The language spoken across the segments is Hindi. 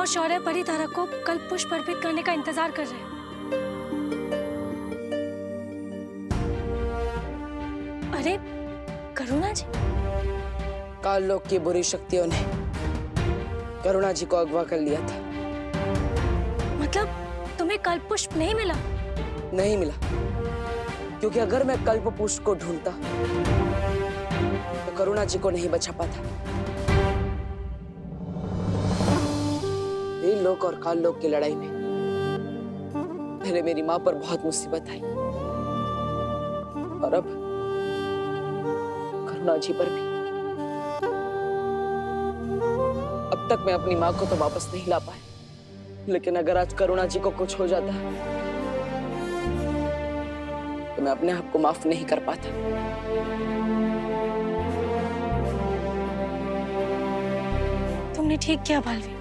और शौर्य परी तारा को कल पुष्प अर्पित करने का इंतजार कर रहे हैं। अरे करुणा जी, काल लोक की बुरी शक्तियों ने करुणा जी को अगवा कर लिया था। मतलब तुम्हें कल्प पुष्प नहीं मिला? नहीं मिला, क्योंकि अगर मैं कल्प पुष्प को ढूंढता तो करुणा जी को नहीं बचा पाता। ये लोक और काल लोक की लड़ाई में पहले मेरी मां पर बहुत मुसीबत आई और अब करुणा जी पर भी। अब तक मैं अपनी मां को तो वापस नहीं ला पाया, लेकिन अगर आज करुणा जी को कुछ हो जाता तो मैं अपने आप को माफ नहीं कर पाता। तुमने ठीक किया बालवीर।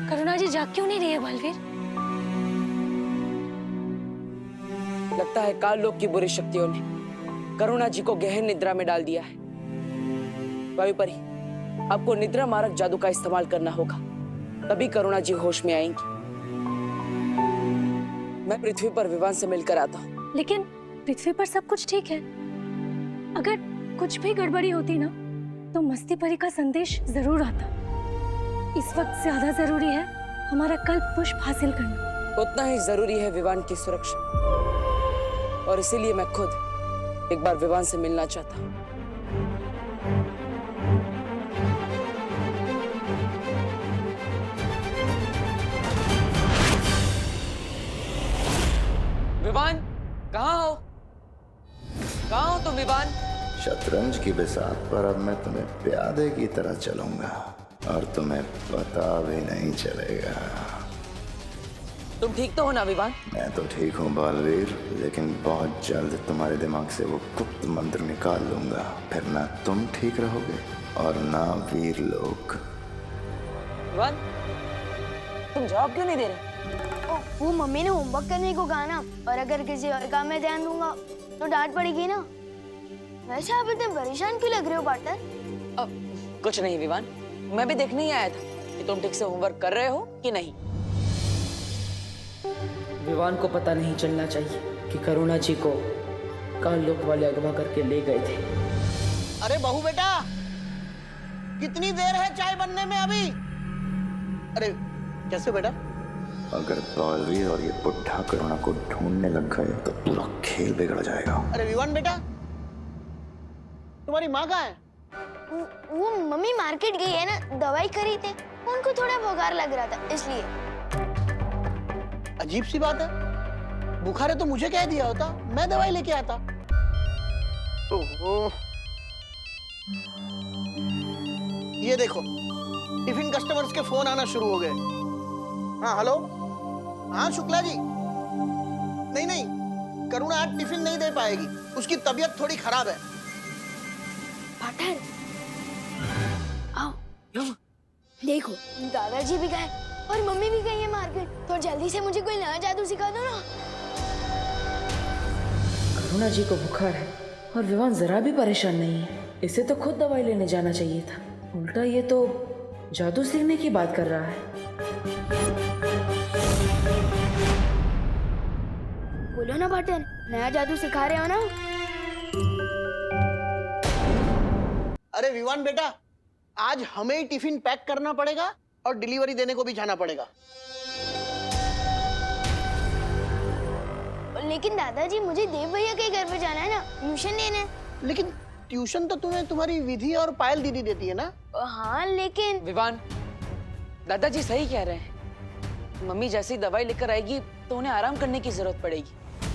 करुणा जी जाग क्यों नहीं रही है बालवीर? लगता है काल लोक की बुरी शक्तियों ने करुणा जी को गहन निद्रा में डाल दिया है। वायु परी, आपको निद्रा मारक जादू का इस्तेमाल करना होगा, तभी करुणा जी होश में आएंगी। मैं पृथ्वी पर विवान से मिलकर आता हूँ। लेकिन पृथ्वी पर सब कुछ ठीक है। अगर कुछ भी गड़बड़ी होती ना तो मस्ती परी का संदेश जरूर आता। इस वक्त ज्यादा जरूरी है हमारा कल्प पुष्प हासिल करना। उतना ही जरूरी है विवान की सुरक्षा, और इसीलिए मैं खुद एक बार विवान से मिलना चाहता हूँ। विवान, कहाँ हो? कहाँ हो तुम विवान? शतरंज की बिसात पर अब मैं तुम्हें प्यादे की तरह चलूंगा और तुम्हें पता भी नहीं चलेगा। तुम ठीक तो हो ना विवान? मैं तो ठीक हूँ बालवीर, लेकिन बहुत जल्द तुम्हारे दिमाग से वो गुप्त मंत्र निकाल लूंगा। फिर ना तुम ठीक रहोगे और ना वीर लोग। विवान, तुम जवाब क्यों नहीं दे रहे? वो मम्मी ने होमवर्क करने को कहा ना, और अगर किसी और काम में ध्यान दूंगा तो डांट पड़ेगी ना। वैसे आप इतने परेशान क्यों लग रहे हो पार्टनर? कुछ नहीं विवान, मैं भी देखने ही आया था कि तुम ठीक से होमवर्क कर रहे हो कि नहीं। विवान को पता नहीं चलना चाहिए कि करुणा जी को काल लोक वाले अगवा करके ले गए थे। अरे बहू बेटा, कितनी देर है चाय बनने में अभी? अरे कैसे बेटा? अगर बालवीर और ये बुढ़ा करुणा को ढूंढने लग गए तो पूरा खेल बिगड़ जाएगा। अरे विवान बेटा, तुम्हारी माँ कहाँ है? वो मम्मी मार्केट गई है ना, दवाई खरीद थे, उनको थोड़ा बुखार लग रहा था इसलिए। अजीब सी बात है, बुखार है तो मुझे कह दिया होता, मैं दवाई लेके आता। ओहो, ये देखो टिफिन कस्टमर्स के फोन आना शुरू हो गए। हाँ हेलो, हाँ शुक्ला जी। नहीं नहीं, करुणा आज टिफिन नहीं दे पाएगी, उसकी तबीयत थोड़ी खराब है। पार्टनर आओ, देखो दादाजी भी गए और मम्मी भी गई है मार्केट, तो जल्दी से मुझे कोई नया जादू सिखा दो ना। करुणा जी को बुखार है और विवान जरा भी परेशान नहीं है। इसे तो खुद दवाई लेने जाना चाहिए था, उल्टा ये तो जादू सीखने की बात कर रहा है। बोलो ना पार्टनर, नया जादू सिखा रहे हो ना? अरे विवान बेटा, आज हमें ही टिफिन पैक करना पड़ेगा और डिलीवरी देने को भी जाना पड़ेगा। लेकिन दादाजी मुझे देव भैया के घर पे जाना है ना, ट्यूशन लेने। लेकिन ट्यूशन तो तुम्हें तुम्हारी विधि और पायल दीदी देती है ना? हाँ लेकिन विवान, दादाजी सही कह रहे हैं। मम्मी जैसी दवाई लेकर आएगी तो उन्हें आराम करने की जरूरत पड़ेगी,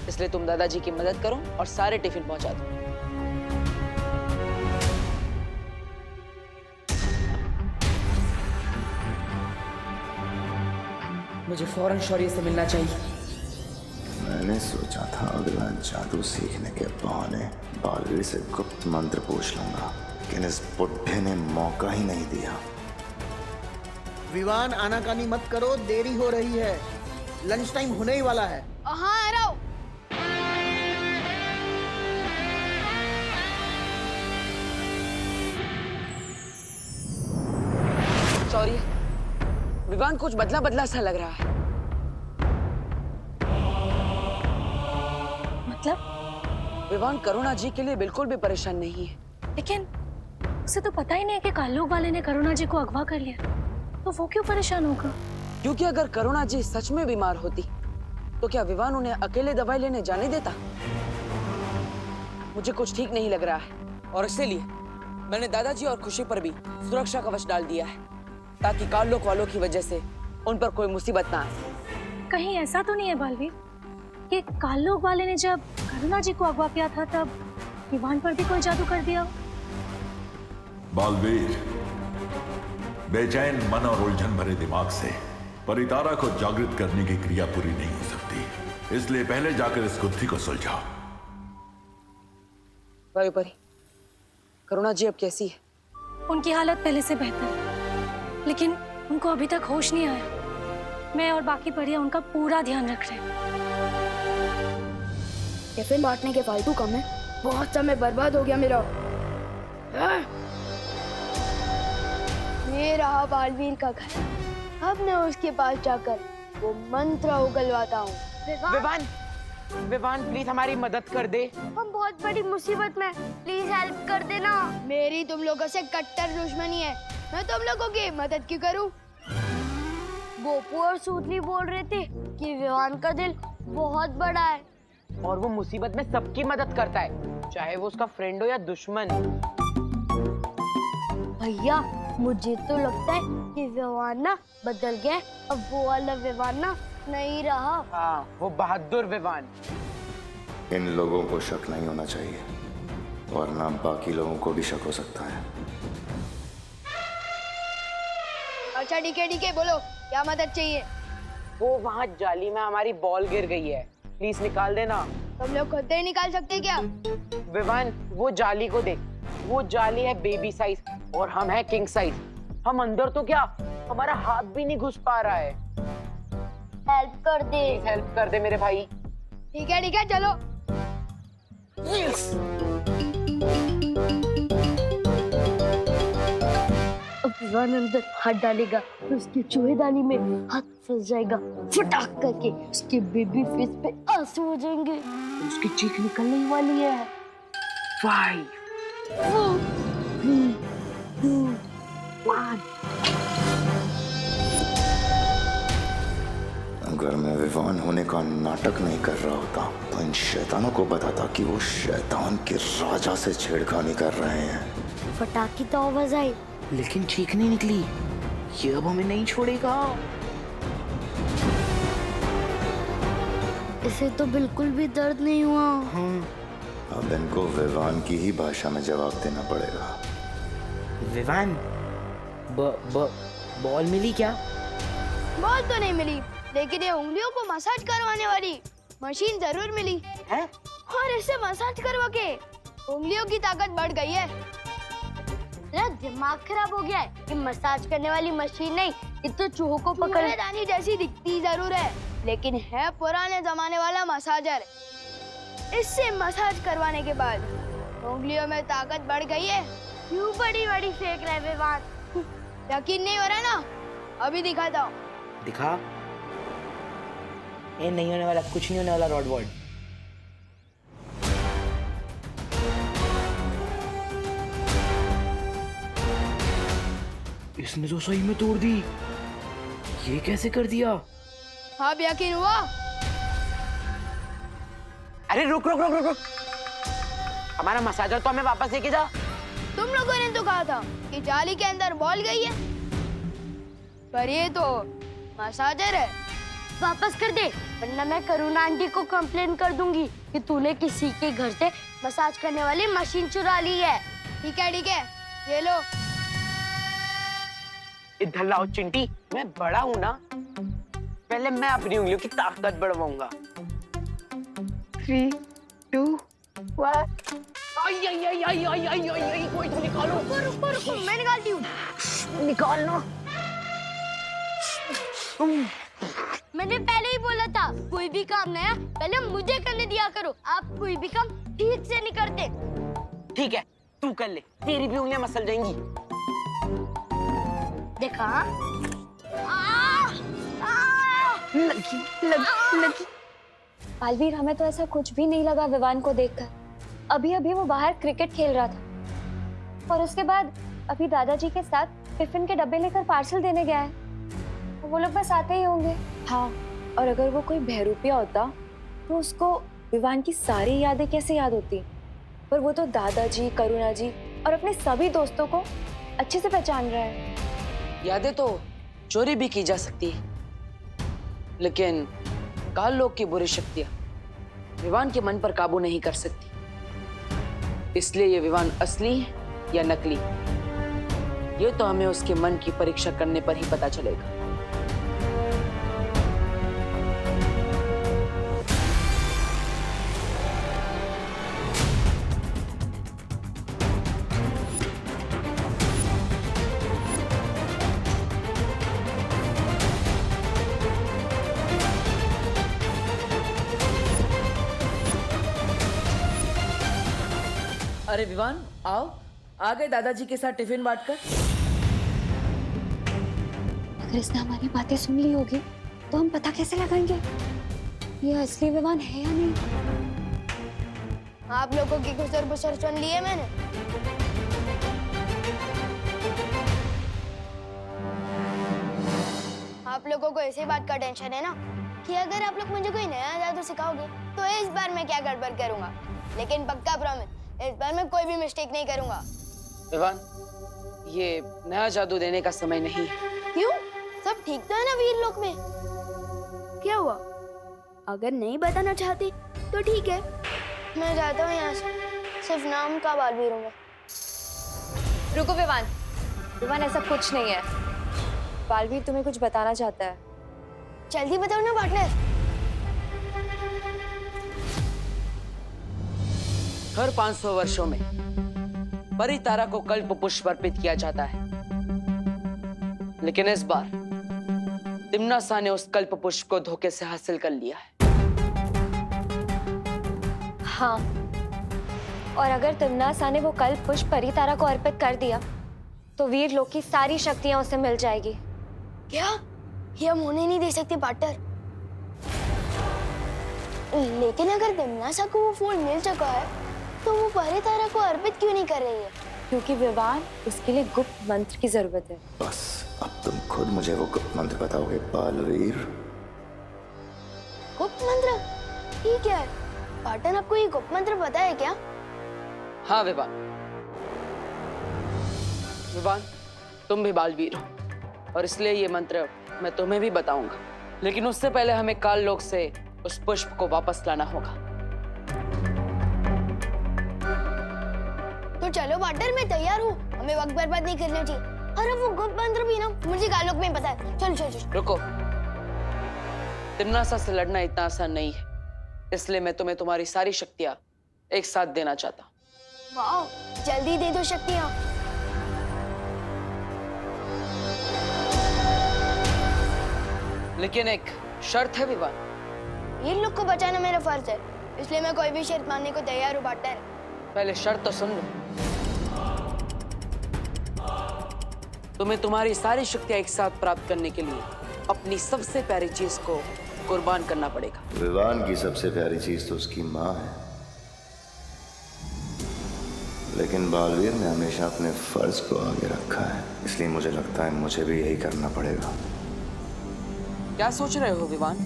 इसलिए तुम दादाजी की मदद करो और सारे टिफिन पहुंचा दो। मुझे फौरन शौर्य से मिलना चाहिए। मैंने सोचा था अगला जादू सीखने के बहाने बालवीर से गुप्त मंत्र पूछ लूंगा, लेकिन इस बुढ़े ने मौका ही नहीं दिया। विवान आनाकानी मत करो, देरी हो रही है। लंच टाइम होने ही वाला है। हाँ आ रहा हूँ। सॉरी, विवान कुछ बदला बदला सा लग रहा है। मतलब विवान करुणा जी के लिए बिल्कुल भी परेशान नहीं है। लेकिन उसे तो पता ही नहीं है कि काल्लोग वाले ने करुणा जी को अगवा कर लिया, तो वो क्यों परेशान होगा? क्योंकि अगर करुणा जी सच में बीमार होती तो क्या विवान उन्हें अकेले दवाई लेने जाने देता? मुझे कुछ ठीक नहीं लग रहा है और इसीलिए मैंने दादाजी और खुशी पर भी सुरक्षा कवच डाल दिया है ताकि काल्लोक वालों की वजह से उन पर कोई मुसीबत ना आए। कहीं ऐसा तो नहीं है बालवीर कि काल्लोग वाले ने जब करुणा जी को अगवा किया था तब विवान पर भी कोई जादू कर दिया हो? बालवीर, बेचैन मन और उलझन भरे दिमाग से परितारा को जागृत करने की क्रिया पूरी नहीं हो सकती, इसलिए पहले जाकर इस गुत्थी को सुलझाओ। वायुपरी, करुणा जी अब कैसी है? उनकी हालत पहले से बेहतर है, लेकिन उनको अभी तक होश नहीं आया। मैं और बाकी परियां उनका पूरा ध्यान रख रहे हैं। टिफिन बांटने के फालतू काम है, बहुत समय बर्बाद हो गया मेरा। ये रहा बालवीर का घर। अब मैं उसके पास जाकर वो मंत्र उगलवाता हूँ। विवान, विवान प्लीज हमारी मदद कर दे। हम बहुत बड़ी मुसीबत में, प्लीज हेल्प कर देना। मेरी तुम लोगों से कट्टर दुश्मनी है, मैं तुम लोगों की मदद क्यों करूं? गोपू और सूतली बोल रहे थे कि विवान का दिल बहुत बड़ा है और वो मुसीबत में सबकी मदद करता है, चाहे वो उसका फ्रेंड हो या दुश्मन। भैया मुझे तो लगता है कि विवान ना बदल गया, अब वो वाला विवान ना नहीं रहा। हाँ, वो बहादुर विवान। इन लोगों को शक नहीं होना चाहिए, वरना बाकी लोगों को भी शक हो सकता है। अच्छा डीके बोलो, क्या मदद चाहिए? वो वहाँ जाली में हमारी बॉल गिर गई है, प्लीज निकाल देना। तुम लोग खुद ही निकाल सकते क्या? विवान, वो जाली को देख, वो जाली है बेबी साइज और हम है किंग साइज। हम अंदर तो क्या, हमारा हाथ भी नहीं घुस पा रहा है। हेल्प कर दे। हेल्प कर दे मेरे भाई। ठीक है चलो। अब विवान अंदर हाथ डालेगा तो उसकी चूहेदानी में हाथ फंस जाएगा, फटाक करके उसके बेबी फेस पे आंसू हो जाएंगे, उसकी चीख निकलने ही वाली है। 5 4 3 2 1। अगर मैं विवान होने का नाटक नहीं कर रहा होता तो इन शैतानों को बताता कि वो शैतान के राजा से छेड़खानी कर रहे हैं। फटाकी तो आवाज आई, लेकिन चीख नहीं निकली। ये अब हमें नहीं छोड़ेगा। इसे तो बिल्कुल भी दर्द नहीं हुआ। अब इनको विवान की ही भाषा में जवाब देना पड़ेगा। विवान, बॉल मिली क्या? बॉल तो नहीं मिली, लेकिन ये उंगलियों को मसाज करवाने वाली मशीन जरूर मिली है? और इससे मसाज करवा के उंगलियों की ताकत बढ़ गई है। मेरा दिमाग खराब हो गया है कि मसाज करने वाली मशीन नहीं, ये तो चूहों को पकड़ने जैसी दिखती जरूर है, लेकिन है पुराने जमाने वाला मसाजर। इससे मसाज करवाने के बाद उंगलियों में ताकत बढ़ गई है। क्यों बड़ी बड़ी फेंक रहे विवान? यकीन नहीं हो रहा ना? अभी दिखाता हूँ। दिखा। ये नहीं होने वाला, कुछ नहीं होने वाला रॉडवर्ड। इसने तो सही में तोड़ दी। ये कैसे कर दिया? अब यकीन हुआ? अरे रुक रुक रुक रुक रुक, हमारा मसाजर तो हमें वापस लेके जा। तुम लोगों ने तो कहा था कि जाली के अंदर बॉल गई है, पर ये तो मसाजर है। वापस कर दे, वरना मैं करुणा आंटी को कंप्लेन कर दूंगी कि तूने किसी के घर से मसाज करने वाली मशीन चुरा ली है। ठीक है, ये लो। इधर लाओ चिंटी, मैं बड़ा हूँ ना, पहले मैं अपनी उंगलियों की ताकत बढ़वाऊंगा। 3 2 1। आई आई आई आई आई आई आई आई, कोई तो निकालो। रुको, मैं निकालती हूँ। निकालना। मैंने पहले ही बोला था कोई भी काम नया पहले मुझे करने दिया करो। आप कोई भी काम ठीक से नहीं करते। ठीक है, तू कर ले, तेरी भी उंगलियां मसल जाएंगी। देखा? लगी। बालवीर, हमें तो ऐसा कुछ भी नहीं लगा विवान को देखकर। अभी अभी वो बाहर क्रिकेट खेल रहा था और उसके बाद अभी दादाजी के साथ टिफिन के डब्बे लेकर पार्सल देने गया है। वो लोग बस आते ही होंगे। हाँ, और अगर वो कोई बहरूपिया होता तो उसको विवान की सारी यादें कैसे याद होती? पर वो तो दादाजी, करुणा जी और अपने सभी दोस्तों को अच्छे से पहचान रहा है। यादें तो चोरी भी की जा सकती है, लेकिन काल लोक की बुरी शक्तियां विवान के मन पर काबू नहीं कर सकती। इसलिए ये विवान असली है या नकली, ये तो हमें उसके मन की परीक्षा करने पर ही पता चलेगा। अरे विवान, आओ, आ गए दादाजी के साथ टिफिन बांटकर। अगर इसने हमारी बातें सुन ली होगी तो हम पता कैसे लगाएंगे ये असली विवान है या नहीं? आप लोगों की गुजर बसर सुन ली है मैंने। आप लोगों को इसी बात का टेंशन है ना कि अगर आप लोग मुझे कोई नया जादू सिखाओगे तो इस बार मैं क्या गड़बड़ करूंगा, लेकिन पक्का प्रॉमिस इस बार मैं कोई भी मिस्टेक नहीं करूंगा। विवान, ये नया जादू देने का समय नहीं है। क्यों? सब ठीक तो है ना वीर लोक में? क्या हुआ? अगर नहीं बताना चाहती तो ठीक है, मैं जाता हूँ यहाँ से। सिर्फ नाम का बालवीर हूँ। रुको विवान, विवान ऐसा कुछ नहीं है। बालवीर तुम्हें कुछ बताना चाहता है। जल्दी बताओ ना पार्टनर। हर 500 वर्षों में परितारा को कल्प पुष्प अर्पित किया जाता है, लेकिन इस बार तिम्नासा ने उस कल्प पुष्प को धोखे से हासिल कर लिया है। हाँ, और अगर तिम्नासा ने वो कल्प पुष्प परितारा को अर्पित कर दिया तो वीर लोक की सारी शक्तियां उसे मिल जाएगी। क्या? ये हम होने नहीं दे सकते पार्टनर। लेकिन अगर तिम्नासा को वो फोन मिल चुका है तो वो परितारा को अर्पित क्यों नहीं कर रही है? क्योंकि विवान, उसके लिए गुप्त मंत्र की जरूरत है। बस अब तुम खुद मुझे वो गुप्त मंत्र बताओगे बालवीर? गुप्त मंत्र? ठीक है पार्टनर, आपको ये गुप्त मंत्र पता है क्या? हाँ विवान, विवान तुम भी बालवीर हो और इसलिए ये मंत्र मैं तुम्हें भी बताऊंगा, लेकिन उससे पहले हमें काल लोक से उस पुष्प को वापस लाना होगा। तो चलो पार्टनर, मैं तैयार हूँ। हमें वक्त बर्बाद नहीं करना चाहिए। और वो गुप्त मंत्र भी ना मुझे काल लोक में पता है। चलो चलो चलो। रुको, तिम्नासा से लड़ना इतना आसान नहीं है, इसलिए मैं तुम्हें तुम्हारी सारी शक्तियां एक साथ देना चाहता हूँ। वाओ, जल्दी दे दो शक्तियां। लेकिन एक शर्त है विवान। ये लोग को बचाना मेरा फर्ज है, इसलिए मैं कोई भी शर्त मानने को तैयार हूँ पार्टनर। पहले शर्त तो सुन लो। तुम्हें तुम्हारी सारी शक्तियां एक साथ प्राप्त करने के लिए अपनी सबसे प्यारी चीज को कुर्बान करना पड़ेगा। विवान की सबसे प्यारी चीज तो उसकी माँ है, लेकिन बालवीर ने हमेशा अपने फर्ज को आगे रखा है, इसलिए मुझे लगता है मुझे भी यही करना पड़ेगा। क्या सोच रहे हो विवान?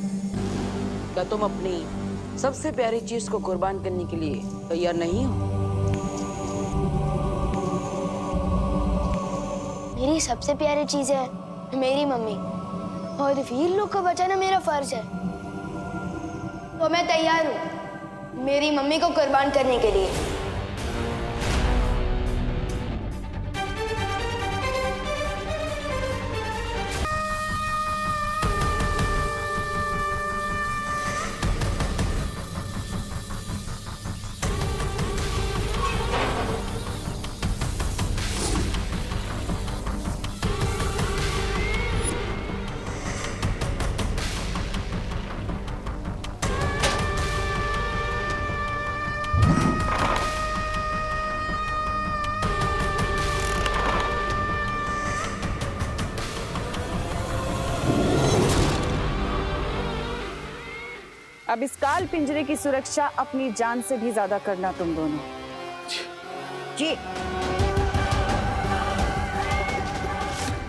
क्या तुम अपनी सबसे प्यारी चीज को कुर्बान करने के लिए तैयार नहीं हो? मेरी सबसे प्यारी चीज है मेरी मम्मी, और वीर लोग को बचाना मेरा फर्ज है, तो मैं तैयार हूँ मेरी मम्मी को कुर्बान करने के लिए। अब इस काल पिंजरे की सुरक्षा अपनी जान से भी ज्यादा करना तुम दोनों। जी।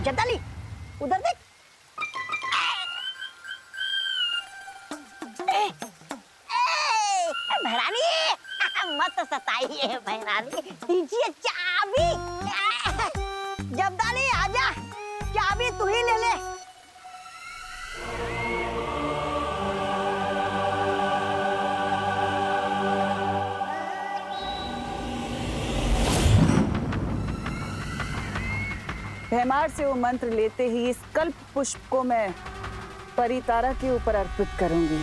जब्दाली, उधर देख। महारानी मत सताइए महारानी, दीजिए चाबी। जब्दाली आजा, चाबी तू ही ले ले। भैमार से वो मंत्र लेते ही इस कल्प पुष्प को मैं परितारा के ऊपर अर्पित करूंगी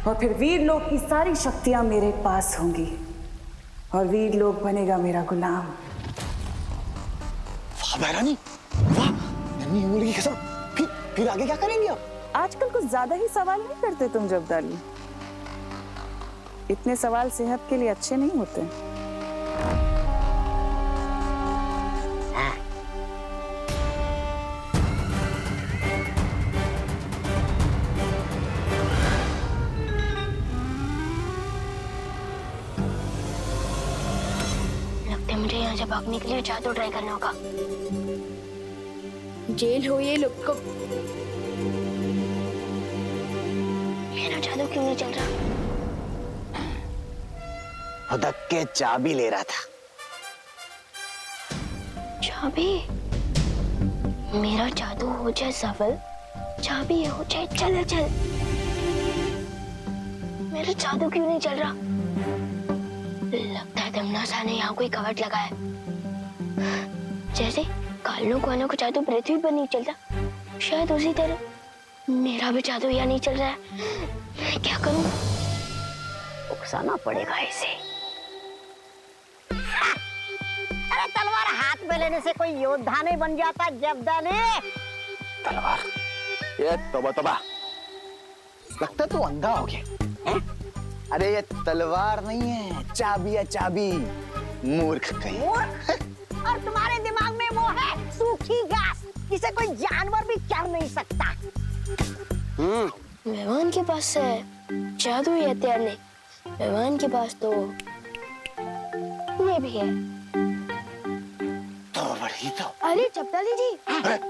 और फिर वीर लोक की सारी शक्तियां मेरे पास होंगी और वीर लोक बनेगा मेरा गुलाम। वाह महारानी, वाह। नन्ही उंगली की कसम। फिर आगे क्या करेंगे आप? आजकल कुछ ज्यादा ही सवाल नहीं करते तुम जब्दाली। इतने सवाल सेहत के लिए अच्छे नहीं होते। मुझे यहाँ से भागने के लिए जादू ट्राई करना होगा। जेल हो ये लोग को। मेरा जादू क्यों नहीं चल रहा? हुदक के चाबी ले रहा था। चाबी? मेरा जादू हो जाए सफल, चाबी हो जाए चल चल। मेरा जादू क्यों नहीं चल रहा? लगता है दमनासा ने यहाँ कोई कवट लगा है। जैसे कालों को जादू पृथ्वी पर नहीं चलता, शायद उसी तरह मेरा भी जादू यहाँ नहीं चल रहा है। मैं क्या करूं? उकसाना पड़ेगा इसे। अरे तलवार हाथ में लेने से कोई योद्धा नहीं बन जाता जब्दाली। तलवार? ये तोबा। लगता है तू अंधा हो गया। अरे ये तलवार नहीं है, चाबी है चाबी। मूर्ख कहीं। मूर्ख? और तुम्हारे दिमाग में वो है सूखी घास, जिसे कोई जानवर भी चढ़ नहीं सकता। मेहमान के पास है जादू ही हथियार नहीं, मेहमान के पास तो ये भी है। तो बड़ी तो। अरे जब्दाली जी,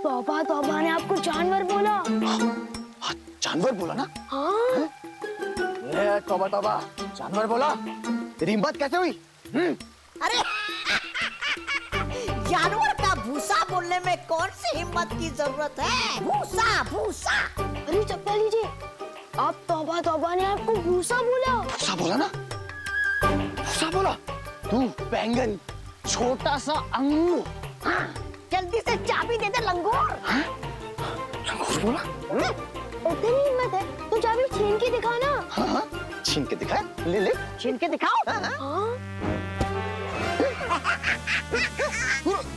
तौबा ने आपको जानवर बोला। हाँ, जानवर बोला ना? हाँ। तौबा जानवर बोला। तेरी हिम्मत कैसे हुई? अरे जानवर का भूसा बोलने में कौन सी हिम्मत की जरूरत है? भूसा। अरे जब्दाली जी, आप तौबा ने आपको भूसा बोला। भूसा बोला ना? भूसा बोला? तू बैंगन, छोटा सा अंगूर। हाँ, जल्दी से चाबी दे दे लंगूर। हाँ? लंगूर बोला? इतनी हिम्मत है तो चाबी छीन के दिखा ना। हाँ, छीन के दिखा। ले छीन के दिखाओ। हाँ।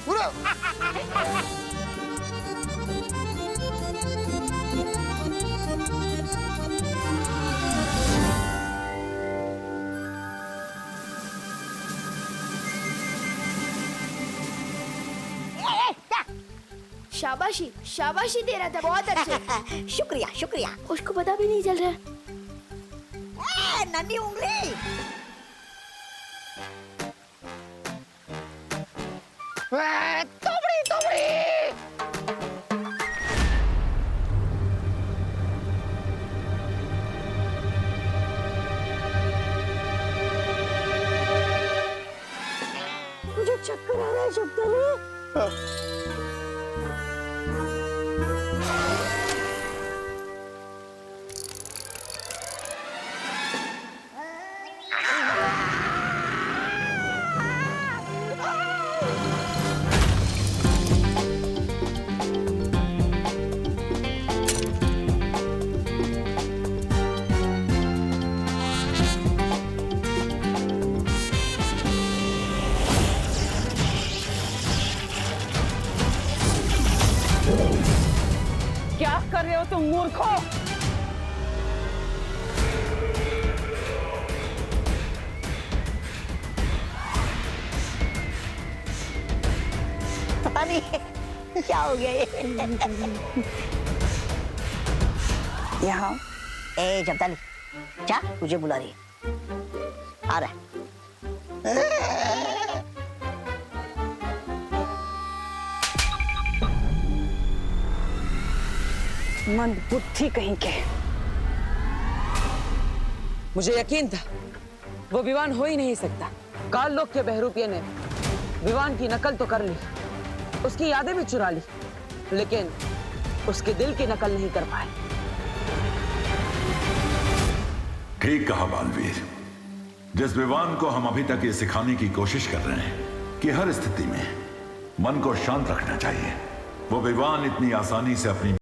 पूरा। शाबाशी दे रहा था, बहुत अच्छे। शुक्रिया। उसको पता भी नहीं चल रहा। नन्ही उंगली। तोबड़ी। मुझे चक्कर आ रहा है जब्दाली। क्या कर रहे हो तुम मूर्खों? पता नहीं क्या हो गया ये। यहाँ ए जब्दाली, क्या तुझे बुला रही है? आ रहा है। मंद बुद्धि कहीं के। मुझे यकीन था वो विवान हो ही नहीं सकता। काल लोक के बहरूपिये ने विवान की नकल तो कर ली, उसकी यादें भी चुरा ली, लेकिन उसके दिल की नकल नहीं कर पाए। ठीक कहा बालवीर। जिस विवान को हम अभी तक ये सिखाने की कोशिश कर रहे हैं कि हर स्थिति में मन को शांत रखना चाहिए, वो विवान इतनी आसानी से अपनी